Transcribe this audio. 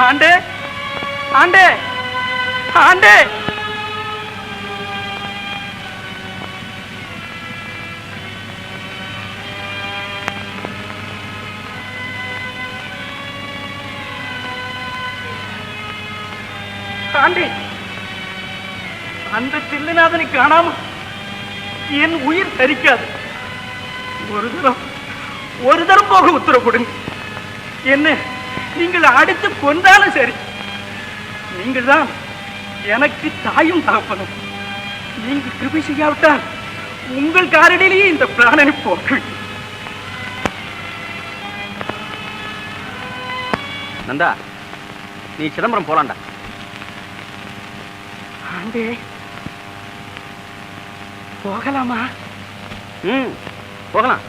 ஆண்டே ஆண்டே ஆண்டே! ஆண்டே, அந்த தில்லைநாதனை காணாம என் உயிர் தரிக்காது. ஒரு தரம் போக உத்தரவு கொடுங்க. என்ன நீங்கள் அடித்து கொண்டாலும் சரி, நீங்கள் தான் எனக்கு தாயும் தகப்பனும். நீங்கள் கிருபை செய்யாவிட்டால் உங்கள் காரடியிலேயே இந்த பிராணனை போக்கு. நந்தா, நீ சிதம்பரம் போலாண்டா. ஆண்டே, போகலாமா? போகலாம்.